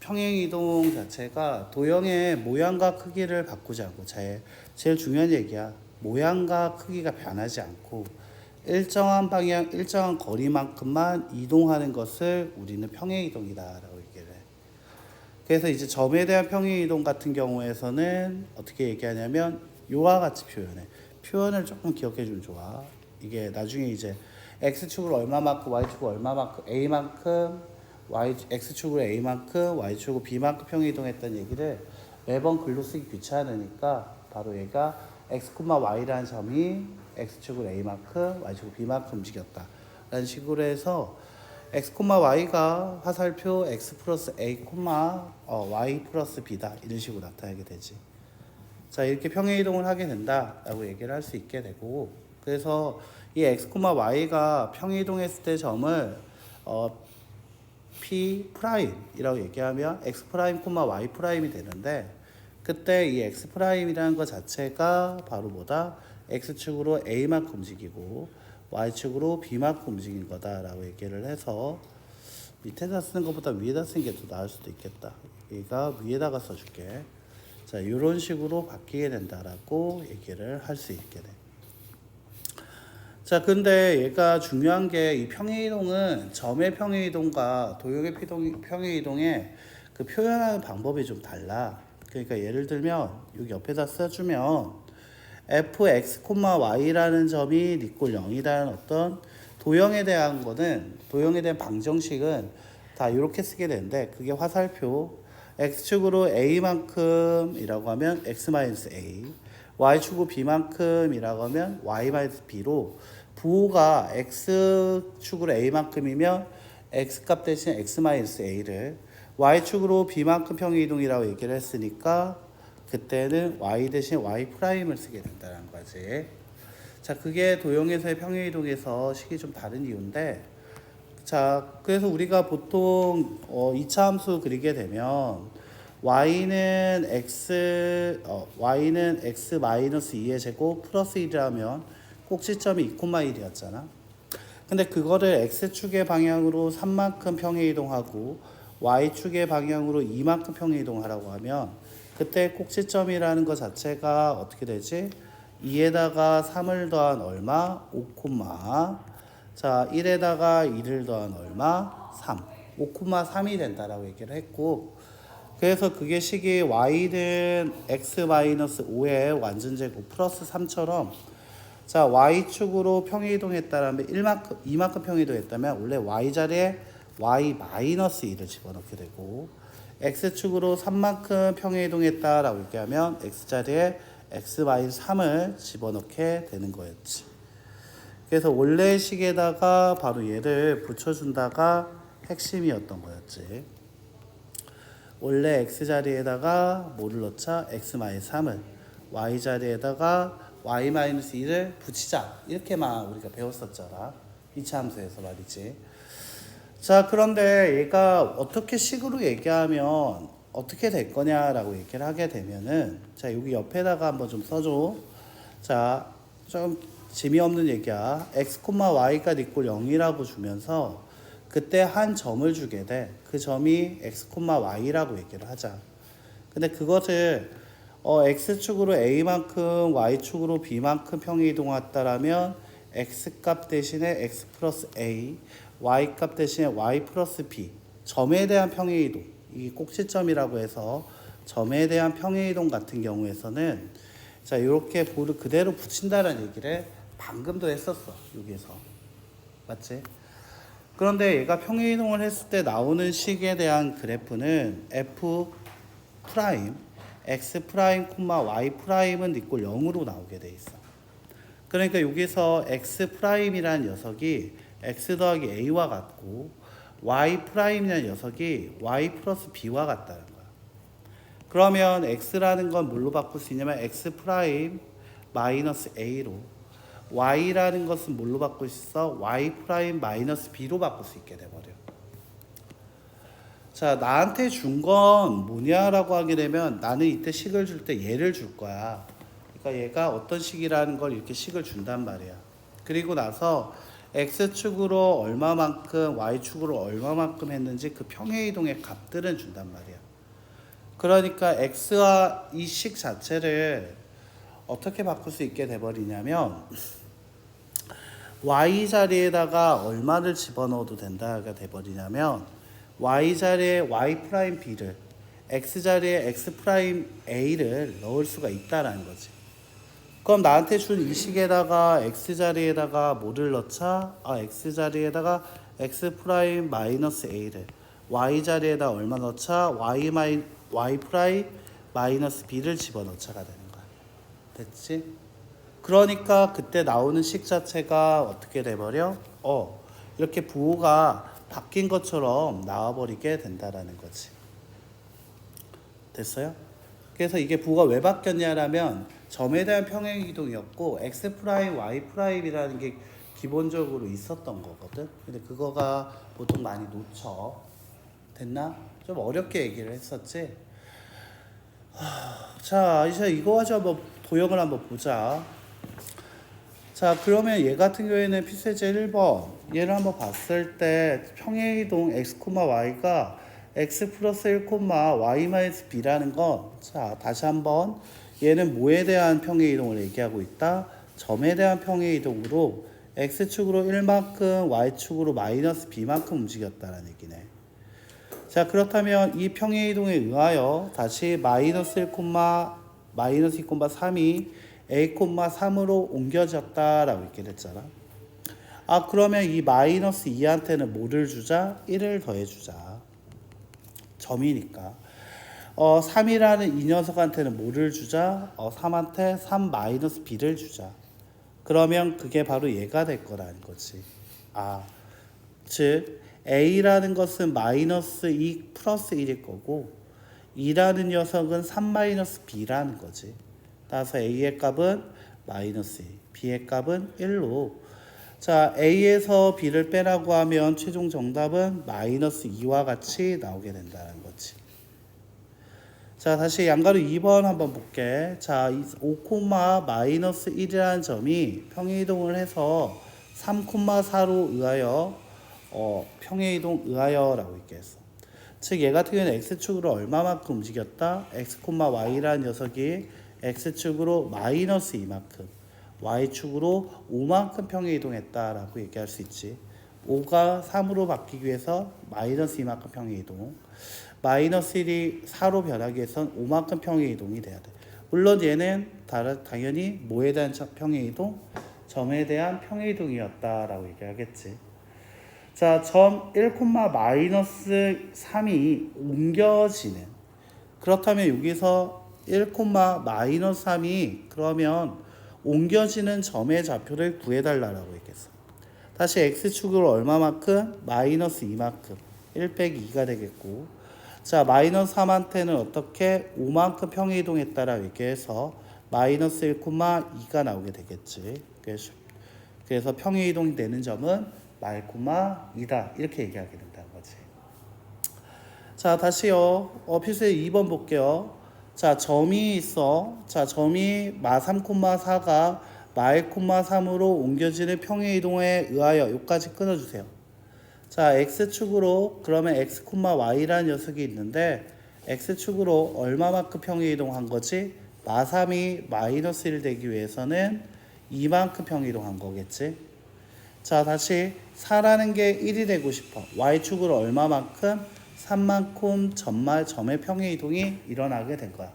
평행이동 자체가 도형의 모양과 크기를 바꾸지 않고 제일 중요한 얘기야. 모양과 크기가 변하지 않고 일정한 방향, 일정한 거리만큼만 이동하는 것을 우리는 평행이동이다라고 얘기를 해. 그래서 이제 점에 대한 평행이동 같은 경우에서는 어떻게 얘기하냐면 요와 같이 표현해. 표현을 조금 기억해 주면 좋아. 이게 나중에 이제 x축으로 얼마만큼, y축으로 얼마만큼, a만큼, x축으로 a만큼, y축으로 b만큼 평행이동했다는 얘기를 매번 글로 쓰기 귀찮으니까 바로 얘가 x, y라는 점이 x축으로 a만큼, y축으로 b만큼 움직였다 라는 식으로 해서 x, y가 화살표 x 플러스 a, y 플러스 b다 이런 식으로 나타나게 되지. 자, 이렇게 평행이동을 하게 된다라고 얘기를 할 수 있게 되고, 그래서 이 x, y가 평행이동했을 때 점을 p 프라임이라고 얘기하면 x 프라임, y 프라임이 되는데, 그때 이 x 프라임이라는 것 자체가 바로 뭐다? x축으로 a만큼 움직이고 y축으로 b만큼 움직인 거다라고 얘기를 해서 밑에다 쓰는 것보다 위에다 쓰는 게 더 나을 수도 있겠다. 얘가 위에다가 써줄게. 자, 이런 식으로 바뀌게 된다라고 얘기를 할 수 있게 돼. 자, 근데 얘가 중요한 게 이 평행이동은 점의 평행이동과 도형의 평행이동의 그 표현하는 방법이 좀 달라. 그러니까 예를 들면 여기 옆에다 써주면 fx, y라는 점이 니꼴 0이라는 어떤 도형에 대한 거는, 도형에 대한 방정식은 다 이렇게 쓰게 되는데, 그게 화살표 x축으로 a만큼이라고 하면 x-a, y축으로 b만큼이라고 하면 y-b로 부호가 x축으로 a만큼이면 x값 대신 x-a를, y축으로 b만큼 평행이동이라고 얘기를 했으니까 그때는 y 대신 y 프라임을 쓰게 된다는 거지. 자, 그게 도형에서의 평행이동에서 식이 좀 다른 이유인데, 자, 그래서 우리가 보통 2차 함수 그리게 되면 y는 x 마이너스 2의 제곱 플러스 1이라면 꼭지점이 2,1이었잖아. 근데 그거를 x축의 방향으로 3만큼 평행이동하고 y축의 방향으로 2만큼 평행이동하라고 하면 그때 꼭지점이라는 것 자체가 어떻게 되지? 2에다가 3을 더한 얼마? 5, 자, 1에다가 2를 더한 얼마? 3. 5,3이 된다라고 얘기를 했고, 그래서 그게 식이 y는 x-5의 완전제곱 플러스 3처럼, 자, y축으로 평행이동했다라면 2만큼 평행이동했다면 원래 y 자리에 y-2를 집어넣게 되고, x축으로 3만큼 평행이동했다라고 얘기하면 x자리에 x-3을 집어넣게 되는 거였지. 그래서 원래 식에다가 바로 얘를 붙여준다가 핵심이었던 거였지. 원래 x자리에다가 뭐를 넣자? x-3을, y자리에다가 y-2를 붙이자, 이렇게만 우리가 배웠었잖아, 2차 함수에서 말이지. 자, 그런데 얘가 어떻게 식으로 얘기하면 어떻게 될 거냐라고 얘기를 하게 되면은, 자, 여기 옆에다가 한번 좀 써줘. 자, 좀 재미없는 얘기야. x, y가 니꼴 0이라고 주면서 그때 한 점을 주게 돼. 그 점이 x, y라고 얘기를 하자. 근데 그것을 x축으로 a만큼 y축으로 b만큼 평행이동했다라면 x값 대신에 x 플러스 a, y값 대신에 y 플러스 b, 점에 대한 평행이동, 이 꼭지점이라고 해서 점에 대한 평행이동 같은 경우에서는, 자, 이렇게 볼을 그대로 붙인다는 얘기를 방금도 했었어, 여기에서. 맞지? 그런데 얘가 평행이동을 했을 때 나오는 식에 대한 그래프는 f 프라임, x 프라임, y 프라임은 니꼴 0으로 나오게 돼 있어. 그러니까 여기서 x 프라임이라는 녀석이 x 더하기 a와 같고, y 프라임이라는 녀석이 y 플러스 b와 같다는 거야. 그러면 x라는 건 뭘로 바꿀 수 있냐면 x 프라임 마이너스 a로, y라는 것은 뭘로 바꿀 수 있어? y 프라임 마이너스 b로 바꿀 수 있게 돼버려. 자, 나한테 준 건 뭐냐라고 하게 되면 나는 이때 식을 줄 때 얘를 줄 거야. 그러니까 얘가 어떤 식이라는 걸 이렇게 식을 준단 말이야. 그리고 나서 x축으로 얼마만큼 y축으로 얼마만큼 했는지 그 평행이동의 값들은 준단 말이야. 그러니까 x와 이 식 자체를 어떻게 바꿀 수 있게 돼버리냐면 y 자리에다가 얼마를 집어넣어도 된다가 돼버리냐면 y 자리에 y 프라임 b를 x 자리에 x 프라임 a를 넣을 수가 있다라는 거지. 그럼 나한테 준 이 식에다가 x 자리에다가 뭐를 넣자? x 자리에다가 x 프라임 마이너스 a를 y 자리에다 얼마 넣자? y 프라임 마이너스 b를 집어넣자가 되는 거야. 됐지? 그러니까 그때 나오는 식 자체가 어떻게 돼버려? 이렇게 부호가 바뀐 것처럼 나와버리게 된다라는 거지. 됐어요? 그래서 이게 부호가 왜 바뀌었냐라면 점에 대한 평행이동이었고 x 프라임 y 프라임이라는 게 기본적으로 있었던 거거든. 근데 그거가 보통 많이 놓쳐. 됐나? 좀 어렵게 얘기를 했었지. 자, 이제 이거 가지고 한번 도형을 한번 보자. 자, 그러면 얘 같은 경우에는 피세제 1번 얘를 한번 봤을 때 평행이동 x, y가 x 플러스 1, y 마이너스 b라는 건, 자, 다시 한번 얘는 뭐에 대한 평행이동을 얘기하고 있다? 점에 대한 평행이동으로 x축으로 1만큼 y축으로 마이너스 b만큼 움직였다라는 얘기네. 자, 그렇다면 이 평행이동에 의하여 다시 마이너스 1, 마이너스 2, 3이 a, 3으로 옮겨졌다라고 이렇게 됐잖아. 그러면 이 마이너스 2한테는 뭐를 주자? 1을 더해주자. 점이니까. 3이라는 이 녀석한테는 뭐를 주자? 3한테 3 마이너스 b를 주자. 그러면 그게 바로 얘가 될 거라는 거지. 즉 a라는 것은 마이너스 2 플러스 1일 거고 2라는 녀석은 3 마이너스 b라는 거지. 따라서 a의 값은 마이너스 2, b의 값은 1로, 자, a에서 b를 빼라고 하면 최종 정답은 마이너스 2와 같이 나오게 된다는 거지. 자, 다시 양가로 2번 한번 볼게. 자, 5, 마이너스 1이라는 점이 평행이동을 해서 3, 4로 의하여 평행이동 의하여라고 이렇게 했어. 즉 얘 같은 경우는 x축으로 얼마만큼 움직였다? x, y라는 녀석이 x축으로 마이너스 2만큼, y축으로 5만큼 평행이동했다라고 얘기할 수 있지. 5가 3으로 바뀌기 위해서 마이너스 2만큼 평행이동, 마이너스 1이 4로 변하기 위해서는 5만큼 평행이동이 돼야 돼. 물론 얘는 당연히 뭐에 대한 평행이동? 점에 대한 평행이동이었다라고 얘기하겠지. 자, 점 1, 마이너스 3이 옮겨지는, 그렇다면 여기서 1, 마이너스 3이 그러면 옮겨지는 점의 좌표를 구해달라고 했겠어. 다시 x축으로 얼마만큼? 마이너스 2만큼, 1 빼기 2가 되겠고, 자, 마이너스 3한테는 어떻게? 5만큼 평행이동했다라고 얘기해서 마이너스 1, 2가 나오게 되겠지. 그래서 평행이동이 되는 점은 말, 2다. 이렇게 얘기하게 된다는 거지. 자, 다시요. 필수의 2번 볼게요. 자, 점이 있어. 자, 점이 마 3, 4가 마 1, 3으로 옮겨지는 평행이동에 의하여 여기까지 끊어주세요. 자, x축으로 그러면 x, y라는 녀석이 있는데 x축으로 얼마만큼 평행이동한 거지? 마 3이 마이너스 1 되기 위해서는 2만큼 평행이동한 거겠지. 자, 다시 4라는 게 1이 되고 싶어. y축으로 얼마만큼? 3만큼 점의 평행이동이 일어나게 된 거야.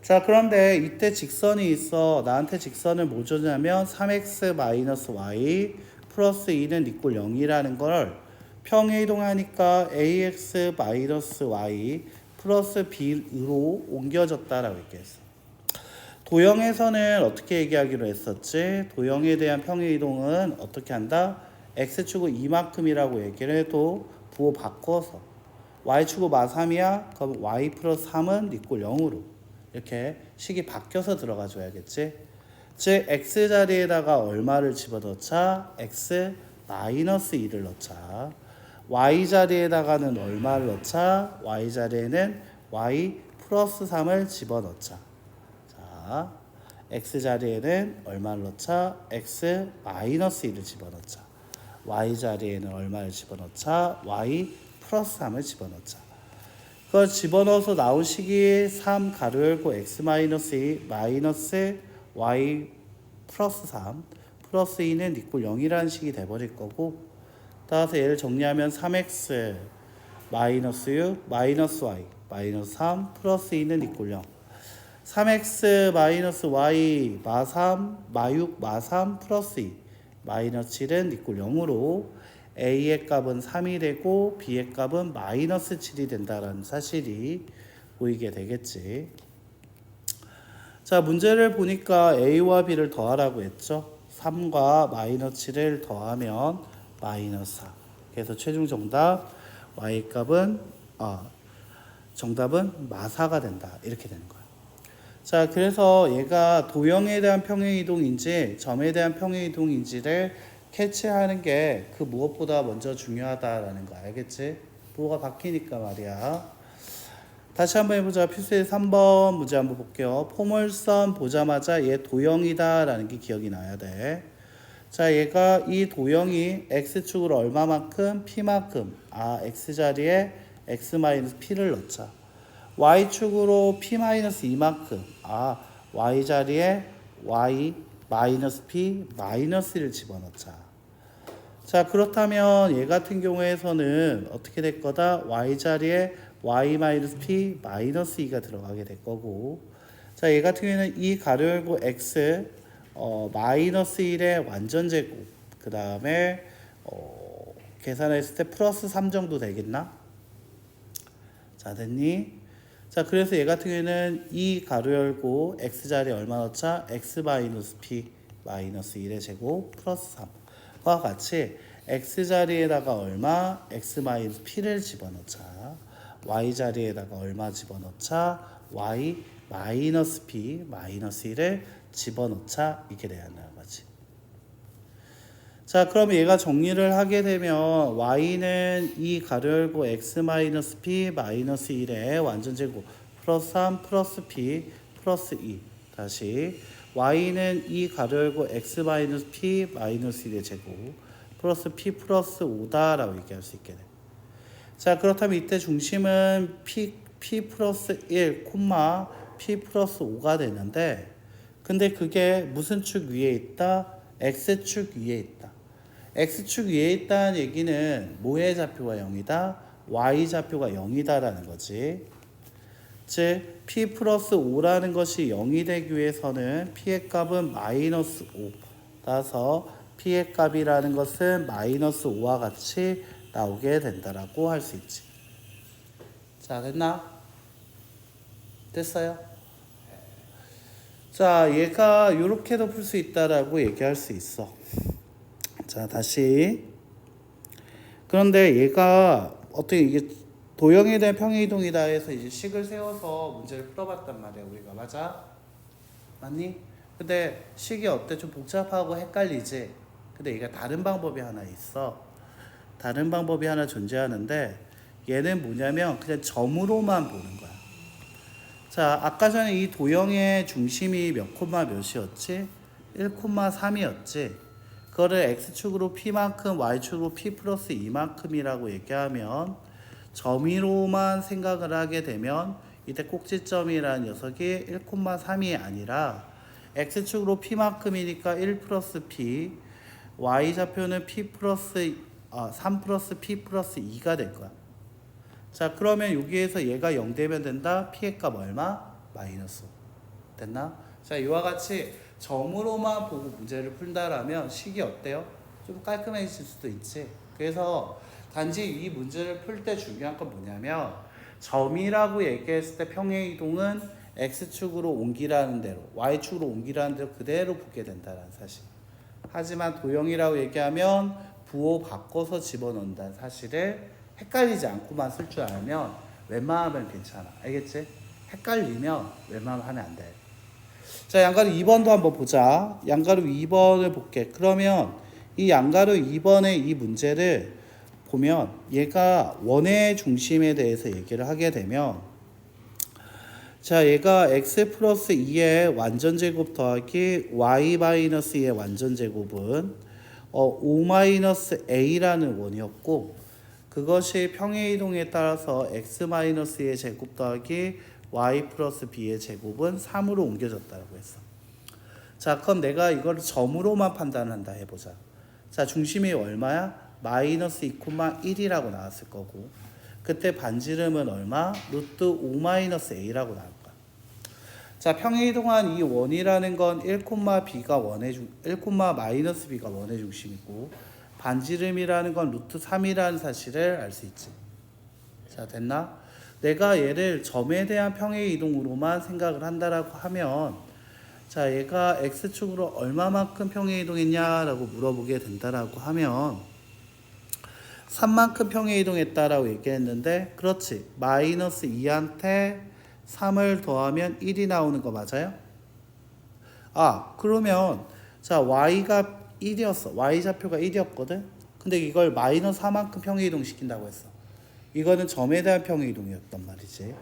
자, 그런데 이때 직선이 있어. 나한테 직선을 뭐 줬냐면 3x 마이너스 y 플러스 2는 이꼴 0이라는 걸 평행이동하니까 ax 마이너스 y 플러스 b로 옮겨졌다라고 얘기했어. 도형에서는 어떻게 얘기하기로 했었지? 도형에 대한 평행이동은 어떻게 한다? x축은 이만큼이라고 얘기를 해도 부호 바꿔서 y축은 마 3이야? 그럼 y 플러스 3은 이꼴 0으로 이렇게 식이 바뀌어서 들어가 줘야겠지? 즉 x 자리에다가 얼마를 집어넣자? x 마이너스 2를 넣자. y 자리에다가는 얼마를 넣자? y 자리에는 y 플러스 3을 집어넣자. 자, x 자리에는 얼마를 넣자? x 마이너스 2를 집어넣자. y 자리에는 얼마를 집어넣자? y 플러스 3을 집어넣자. 그걸 집어넣어서 나온 식이 3 가로 열고 x 마이너스 2 마이너스 y 플러스 3 플러스 2는 이꼴 0이라는 식이 돼버릴 거고, 따라서 얘를 정리하면 3x 마이너스 6 마이너스 y 마이너스 3 플러스 2는 이꼴 0. 3x 마이너스 y 마3 마6 마3 플러스 2 마이너스 7은 이꼴 0으로 a의 값은 3이 되고 b의 값은 마이너스 7이 된다는 사실이 보이게 되겠지. 자, 문제를 보니까 a와 b를 더하라고 했죠. 3과 마이너스 7을 더하면 마이너스 4. 그래서 최종 정답 y 값은 정답은 마4가 된다. 이렇게 되는 거야. 자, 그래서 얘가 도형에 대한 평행이동인지 점에 대한 평행이동인지를 캐치하는 게 그 무엇보다 먼저 중요하다라는 거 알겠지? 뭐가 바뀌니까 말이야. 다시 한번 해보자. 필수의 3번 문제 한번 볼게요. 포물선 보자마자 얘 도형이다 라는 게 기억이 나야 돼. 자, 얘가 이 도형이 x축으로 얼마만큼? p만큼. x자리에 x-p를 넣자. y축으로 p-2만큼. y자리에 y-p-1을 집어넣자. 자, 그렇다면 얘 같은 경우에서는 어떻게 될 거다? y자리에 y-p-2가 들어가게 될 거고, 자, 얘 같은 경우에는 이 가로 열고 x 마이너스 1의 완전제곱, 그 다음에 계산했을 때 플러스 3 정도 되겠나? 자, 됐니? 자, 그래서 얘 같은 경우에는 이 가로 열고 x자리에 얼마 넣자? x-p 마이너스 1의 제곱 플러스 3과 같이 x자리에다가 얼마? x-p를 집어넣자. y자리에다가 얼마 집어넣자? y-p 마이너스 1을 집어넣자. 이렇게 돼야 한다는 거지. 자, 그럼 얘가 정리를 하게 되면 y는 이 가로 열고 x-p 마이너스 1의 완전제곱 플러스 3 플러스 p 플러스 2. 다시 y는 이 가로 열고 x-p 마이너스 1의 제곱 플러스 p 플러스 5다라고 얘기할 수 있게 돼. 자, 그렇다면 이때 중심은 p 플러스 1, p 플러스 5가 되는데, 근데 그게 무슨 축 위에 있다? x축 위에 있다. x축 위에 있다는 얘기는 뭐의 좌표가 0이다? y좌표가 0이다라는 거지. 즉 p 플러스 5라는 것이 0이 되기 위해서는 p의 값은 마이너스 5. 따라서 p의 값이라는 것은 마이너스 5와 같이 나오게 된다라고 할 수 있지. 자, 됐나? 됐어요? 자, 얘가 이렇게도 풀 수 있다라고 얘기할 수 있어. 자, 다시. 그런데 얘가 어떻게 이게 도형에 대한 평행이동이다 해서 이제 식을 세워서 문제를 풀어봤단 말이야, 우리가. 맞아? 맞니? 근데 식이 어때? 좀 복잡하고 헷갈리지? 근데 얘가 다른 방법이 하나 있어. 다른 방법이 하나 존재하는데, 얘는 뭐냐면 그냥 점으로만 보는 거야. 자, 아까 전에 이 도형의 중심이 몇 콤마 몇이었지? 1,3이었지. 그거를 x축으로 p만큼, y축으로 p 플러스 2만큼이라고 얘기하면 점으로만 생각을 하게 되면 이때 꼭지점이라는 녀석이 1,3이 아니라 x축으로 p만큼이니까 1 플러스 p, y좌표는 p 플러스 3 플러스 p 플러스 2가 될 거야. 자, 그러면 여기에서 얘가 0 되면 된다. p의 값 얼마? 마이너스 5. 됐나? 자, 이와 같이 점으로만 보고 문제를 푼다라면 식이 어때요? 좀 깔끔해질 수도 있지. 그래서 단지 이 문제를 풀 때 중요한 건 뭐냐면, 점이라고 얘기했을 때 평행이동은 x축으로 옮기라는 대로, y축으로 옮기라는 대로 그대로 보게 된다는 사실. 하지만 도형이라고 얘기하면 부호 바꿔서 집어넣는다는 사실을 헷갈리지 않고만 쓸 줄 알면 웬만하면 괜찮아. 알겠지? 헷갈리면 웬만하면 하면 안 돼. 자, 양가루 2번도 한번 보자. 양가루 2번을 볼게. 그러면 이 양가루 2번의 이 문제를 보면 얘가 원의 중심에 대해서 얘기를 하게 되면, 자, 얘가 x 플러스 2의 완전제곱 더하기 y 마이너스 2의 완전제곱은 5-a라는 원이었고 그것이 평행이동에 따라서 x-의 제곱 더하기 y 플러스 b의 제곱은 3으로 옮겨졌다고 했어. 자, 그럼 내가 이걸 점으로만 판단한다 해보자. 자, 중심이 얼마야? 마이너스 2,1이라고 나왔을 거고 그때 반지름은 얼마? 루트 5-a라고 나올 거야. 자, 평행이동한 이 원이라는 건 1,b가 원의 1,-b가 원의 중심이고 반지름이라는 건 루트 3이라는 사실을 알 수 있지. 자, 됐나? 내가 얘를 점에 대한 평행이동으로만 생각을 한다라고 하면 자, 얘가 x축으로 얼마만큼 평행이동했냐라고 물어보게 된다라고 하면 3만큼 평행이동했다라고 얘기했는데 그렇지. 마이너스 2한테 3을 더하면 1이 나오는 거 맞아요? 아, 그러면 자, y가 1이었어. y좌표가 1이었거든. 근데 이걸 마이너스 4만큼 평행이동 시킨다고 했어. 이거는 점에 대한 평행이동이었단 말이지.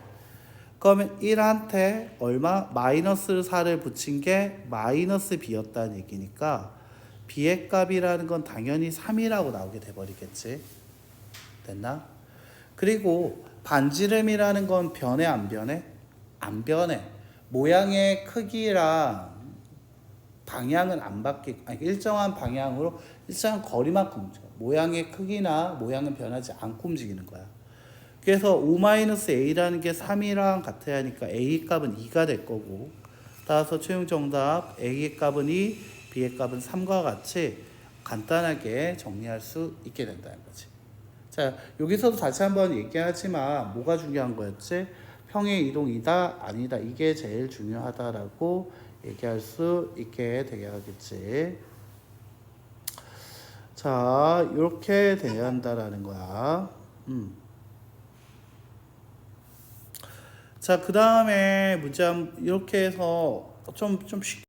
그러면 1한테 얼마? 마이너스 4를 붙인 게 마이너스 b였다는 얘기니까 b의 값이라는 건 당연히 3이라고 나오게 돼버리겠지. 됐나? 그리고 반지름이라는 건 변해 안 변해? 안 변해. 모양의 크기랑 방향은 안 바뀌고 일정한 방향으로 일정한 거리만큼 움직여. 모양의 크기나 모양은 변하지 않고 움직이는 거야. 그래서 5-a라는 게 3이랑 같아야 하니까 a 값은 2가 될 거고 따라서 최종 정답 a의 값은 2, b의 값은 3과 같이 간단하게 정리할 수 있게 된다는 거지. 자, 여기서도 다시 한번 얘기하지만 뭐가 중요한 거였지? 평행이동이다 아니다 이게 제일 중요하다라고 얘기할 수 있게 되겠지. 자, 이렇게 돼야 한다라는 거야. 자, 그 다음에 문제 이렇게 해서 좀 쉽게